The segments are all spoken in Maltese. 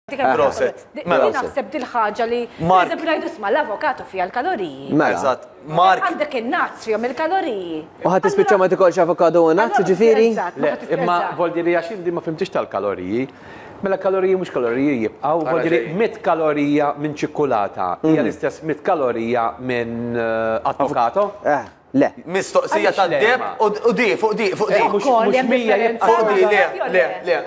Naħseb dil-ħaġa li eżempju ngħidu sma l-avokatu fiha l-kaloriji. Eżatt. Mark. Għandek in-nats fihom il-kaloriji. U ħadd tispiċċa ma tikolx avokado u nats, ġifieri? Imma voldiri għax inti ma fimtix tal-kaloriji. Mela kaloriji mhux kaloriji jibqgħu, voldiri 100 kalorija minn ċikkulata hija l-istess 100 kalorija minn avokado? Le. Mistoqsija tad-deb u di, fuq di. Mhux mija jibqa'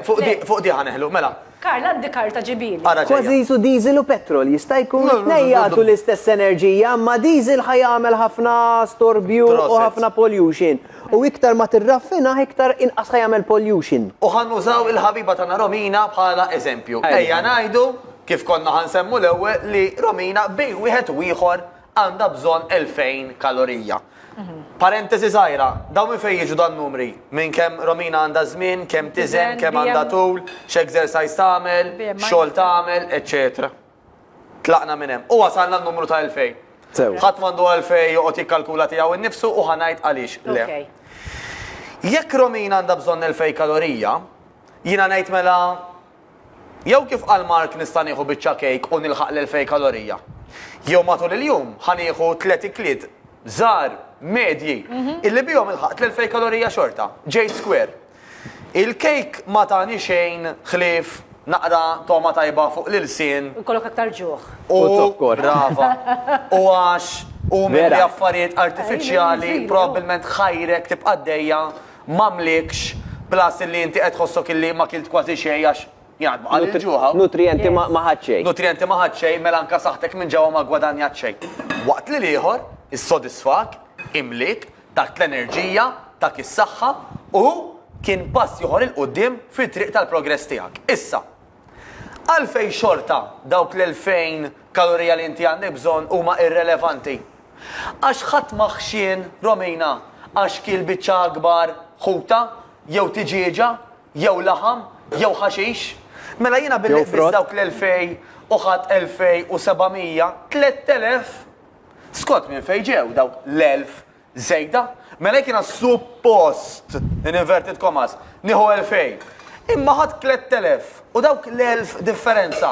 Fuq di, fuq di ħaneħlu, mela. Karla għandi karta ġibili. Kważi jisu diesel u petrol jista' jkun tnejjatu l-istess enerġija, ma diesel ħajamel ħafna storbju u ħafna pollution. U iktar ma tirraffina, iktar inqas ħajamel pollution. U ħannużaw il-ħabiba tagħna Romina bħala eżempju. Ejja ngħidu kif konna ħansemmu l-ewwel li Romina bej wieħed u ieħor għandha bżonn 2000 kalorija. Parentesi żgħira, dawn minn fejn jiġu dan numri? Minn kemm Romina għandha żmien, kemm tiżen, kemm għandha tul, x'exercise tagħmel, xogħol tagħmel, eċċetera. Tlaqna minn hemm. U wasalna n-numru ta' 2000. Ħadd m'għandu 2000 joqgħod jikkalkula tiegħu innifsu u ħanajt għaliex. Le. Jekk Romina għandha bżonn 2000 kalorija, jiena ngħid mela jew kif qal Mark nista' nieħu biċċa kejk u nilħaq l-2000 kalorija. Jew matul il-jum ħanieħu 3 ikliet żgħar medji illi bihom il-ħaqt l-2000 kalorija xorta, J square. Il-kejk ma tani xejn ħlief naqra toma tajba fuq l-ilsien. U kollok aktar ġuħ. U zokkor. Brava. U għax u minn affarijiet artifiċjali probabbilment ħajrek tibqa' għaddejja m'għamlikx blas li inti qed tħossok illi ma kilt kważi xejn għax jgħadba għal il-ġuħa. Nutrienti ma ħadd Nutrienti ma ħadd xejn mela anke saħtek minn ġewwa ma gwadanjat xejn. Waqt li ieħor issodisfak imlik, dak l-enerġija, dak is-saħħa u kien pass ieħor il-qudiem fit-triq tal-progress tiegħek. Issa, għalfejn xorta dawk l-2000 kalorija li inti għandek bżonn huma irrelevanti. Għax ħadd maħxien Romina għax kiel biċċa akbar ħuta, jew tiġieġa, jew laħam, jew ħaxix. Mela jiena bil-qbis dawk l-2000 u ħadd 2700, 3000 skont minn fejn ġew dawk l-1000 żejda, mela kiena suppost in inverted commas nieħu 2000. Imma ħadd 3000 u dawk l-1000 differenza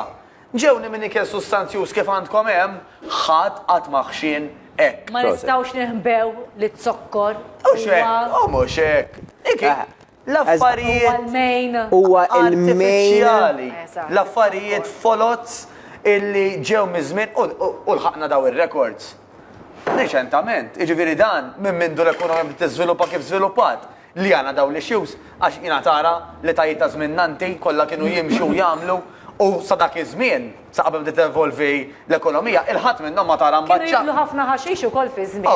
ġewni minn ikel sustanzjuż kif għandkom hemm ħadd qatt maħxien hekk. Ma nistgħux neħbew li t-sokkor. Mhux hekk. L-affarijiet huwa artifiċjali, l-affarijiet folots illi ġew miż-żmien u lħaqna daw ir-records. Reċentament, iġifieri dan minn mindu l-ekonomija tiżviluppa kif żviluppat li għandna dawn l-issues għax jiena tara li tajiet ta' żmien nanti kollha kienu jimxu jagħmlu u sa dak iż-żmien sa qabel bdiet evolvi l-ekonomija il-ħadd minnhom ma tara mbaċċa. Kienu jiblu ħafna ħaxix ukoll fi żmien.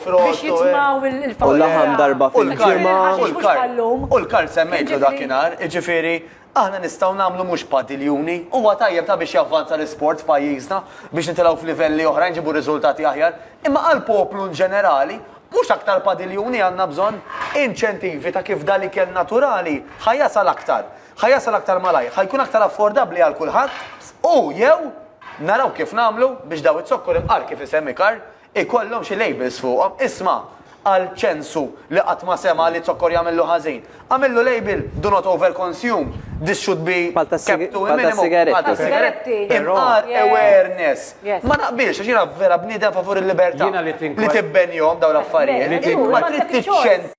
Biex jitmaw il-fawla. U laħam darba fil-ġimgħa. U l-kar semmejtu dakinhar, iġifieri aħna nistgħu nagħmlu mhux padiljuni huwa tajjeb ta' biex javvanza l-isport f'pajjiżna biex nitilgħu f'livelli oħrajn ġibu riżultati aħjar, imma għall-poplu ġenerali mhux aktar padiljuni għandna bżonn inċentivi ta' kif dal ikel naturali ħajjasal aktar malaj, ħajkun aktar affordabbli għal kulħadd u jew naraw kif nagħmlu biex daw it-sokkor imqar kif isemmi Karl ikollhom xi labels fuqhom. Isma' għal ċensu li qatt ma sema li t-sokkor jagħmillu ħażin. Għamillu label do not overconsume. This should be kept to a minimum. Sigaretti. Imqar awareness. Ma naqbilx għax jiena vera bniedem favur il-libertà li tibbenjhom dawn l-affarijiet. Ma trid tiċċent